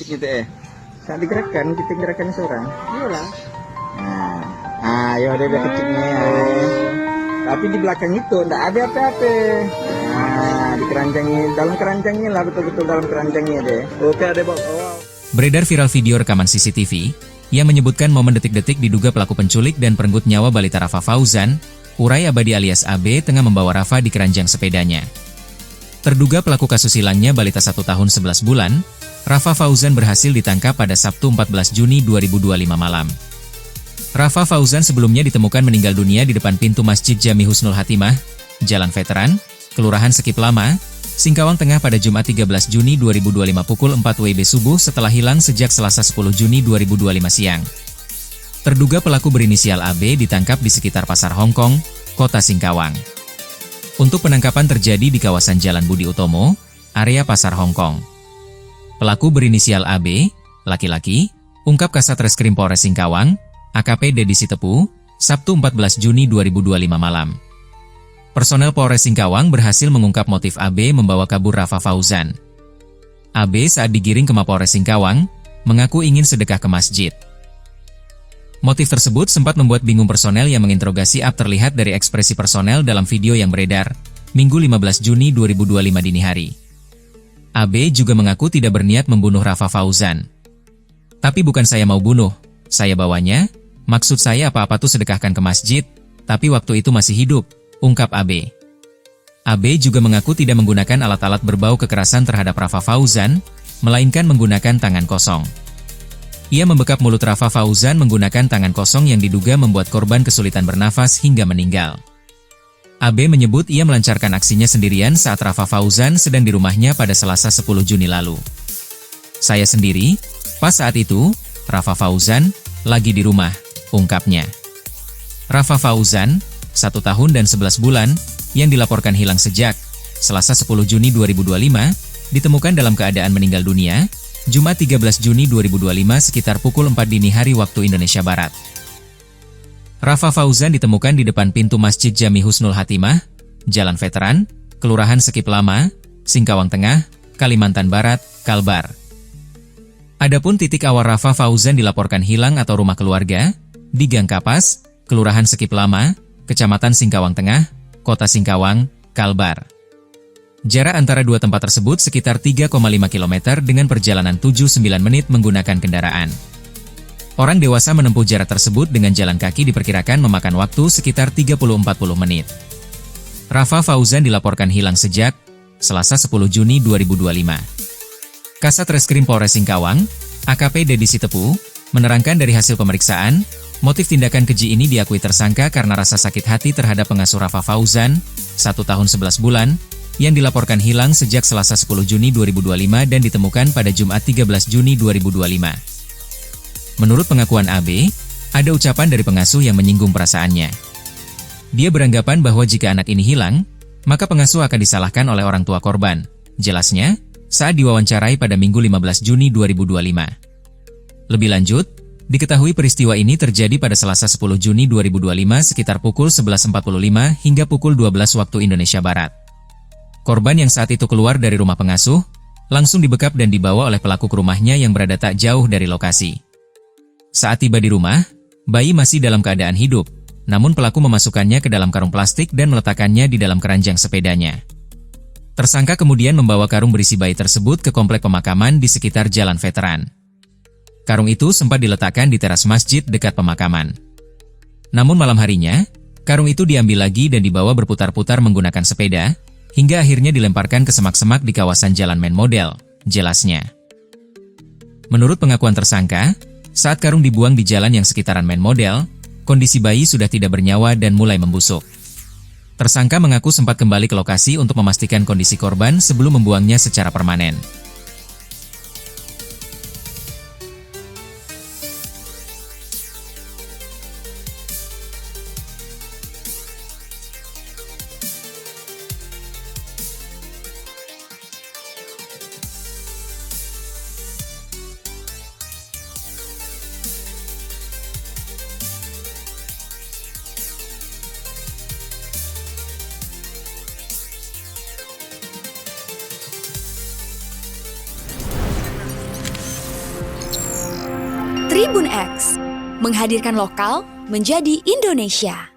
gitu Saat digerakkan, kita gerakan seorang. Iyalah. Ya udah kecilnya. Tapi di belakang itu enggak ada apa-apa. Di keranjangnya, dalam keranjangnya lah, betul-betul dalam keranjangnya deh. Oke, ada bawa. Beredar viral video rekaman CCTV yang menyebutkan momen detik-detik diduga pelaku penculik dan perenggut nyawa balita Rafa Fauzan, Urai Abadi alias AB, tengah membawa Rafa di keranjang sepedanya. Terduga pelaku kasus hilangnya balita 1 tahun 11 bulan, Rafa Fauzan berhasil ditangkap pada Sabtu 14 Juni 2025 malam. Rafa Fauzan sebelumnya ditemukan meninggal dunia di depan pintu Masjid Jami Husnul Hatimah, Jalan Veteran, Kelurahan Sekip Lama, Singkawang Tengah pada Jumat 13 Juni 2025 pukul 4 WIB subuh setelah hilang sejak Selasa 10 Juni 2025 siang. Terduga pelaku berinisial AB ditangkap di sekitar Pasar Hongkong, Kota Singkawang. Untuk penangkapan terjadi di kawasan Jalan Budi Utomo, area Pasar Hongkong. Pelaku berinisial AB, laki-laki, ungkap Kasat Reskrim Polres Singkawang, AKP Dedi Sitepu, Sabtu 14 Juni 2025 malam. Personel Polres Singkawang berhasil mengungkap motif AB membawa kabur Rafa Fauzan. AB saat digiring ke Mapolres Singkawang, mengaku ingin sedekah ke masjid. Motif tersebut sempat membuat bingung personel yang menginterogasi AB terlihat dari ekspresi personel dalam video yang beredar, Minggu 15 Juni 2025 dini hari. AB juga mengaku tidak berniat membunuh Rafa Fauzan. Tapi bukan saya mau bunuh, saya bawanya, maksud saya apa-apa tuh sedekahkan ke masjid, tapi waktu itu masih hidup, ungkap AB. AB juga mengaku tidak menggunakan alat-alat berbau kekerasan terhadap Rafa Fauzan, melainkan menggunakan tangan kosong. Ia membekap mulut Rafa Fauzan menggunakan tangan kosong yang diduga membuat korban kesulitan bernafas hingga meninggal. AB menyebut ia melancarkan aksinya sendirian saat Rafa Fauzan sedang di rumahnya pada Selasa 10 Juni lalu. Saya sendiri, pas saat itu, Rafa Fauzan lagi di rumah, ungkapnya. Rafa Fauzan, 1 tahun dan 11 bulan, yang dilaporkan hilang sejak Selasa 10 Juni 2025, ditemukan dalam keadaan meninggal dunia, Jumat 13 Juni 2025 sekitar pukul 4 dini hari waktu Indonesia Barat. Rafa Fauzan ditemukan di depan pintu Masjid Jami Husnul Hatimah, Jalan Veteran, Kelurahan Sekip Lama, Singkawang Tengah, Kalimantan Barat, Kalbar. Adapun titik awal Rafa Fauzan dilaporkan hilang atau rumah keluarga, di Gang Kapas, Kelurahan Sekip Lama, Kecamatan Singkawang Tengah, Kota Singkawang, Kalbar. Jarak antara dua tempat tersebut sekitar 3,5 km dengan perjalanan 7-9 menit menggunakan kendaraan. Orang dewasa menempuh jarak tersebut dengan jalan kaki diperkirakan memakan waktu sekitar 30-40 menit. Rafa Fauzan dilaporkan hilang sejak Selasa 10 Juni 2025. Kasat Reskrim Polres Singkawang, AKP Dedi Sitepu, menerangkan dari hasil pemeriksaan, motif tindakan keji ini diakui tersangka karena rasa sakit hati terhadap pengasuh Rafa Fauzan, 1 tahun 11 bulan, yang dilaporkan hilang sejak Selasa 10 Juni 2025 dan ditemukan pada Jumat 13 Juni 2025. Menurut pengakuan AB, ada ucapan dari pengasuh yang menyinggung perasaannya. Dia beranggapan bahwa jika anak ini hilang, maka pengasuh akan disalahkan oleh orang tua korban. Jelasnya, saat diwawancarai pada Minggu 15 Juni 2025. Lebih lanjut, diketahui peristiwa ini terjadi pada Selasa 10 Juni 2025 sekitar pukul 11.45 hingga pukul 12 waktu Indonesia Barat. Korban yang saat itu keluar dari rumah pengasuh, langsung dibekap dan dibawa oleh pelaku ke rumahnya yang berada tak jauh dari lokasi. Saat tiba di rumah, bayi masih dalam keadaan hidup, namun pelaku memasukkannya ke dalam karung plastik dan meletakkannya di dalam keranjang sepedanya. Tersangka kemudian membawa karung berisi bayi tersebut ke komplek pemakaman di sekitar Jalan Veteran. Karung itu sempat diletakkan di teras masjid dekat pemakaman. Namun malam harinya, karung itu diambil lagi dan dibawa berputar-putar menggunakan sepeda, hingga akhirnya dilemparkan ke semak-semak di kawasan Jalan Main Model, jelasnya. Menurut pengakuan tersangka, saat karung dibuang di jalan yang sekitaran Main Model, kondisi bayi sudah tidak bernyawa dan mulai membusuk. Tersangka mengaku sempat kembali ke lokasi untuk memastikan kondisi korban sebelum membuangnya secara permanen. Tribun X, menghadirkan lokal menjadi Indonesia.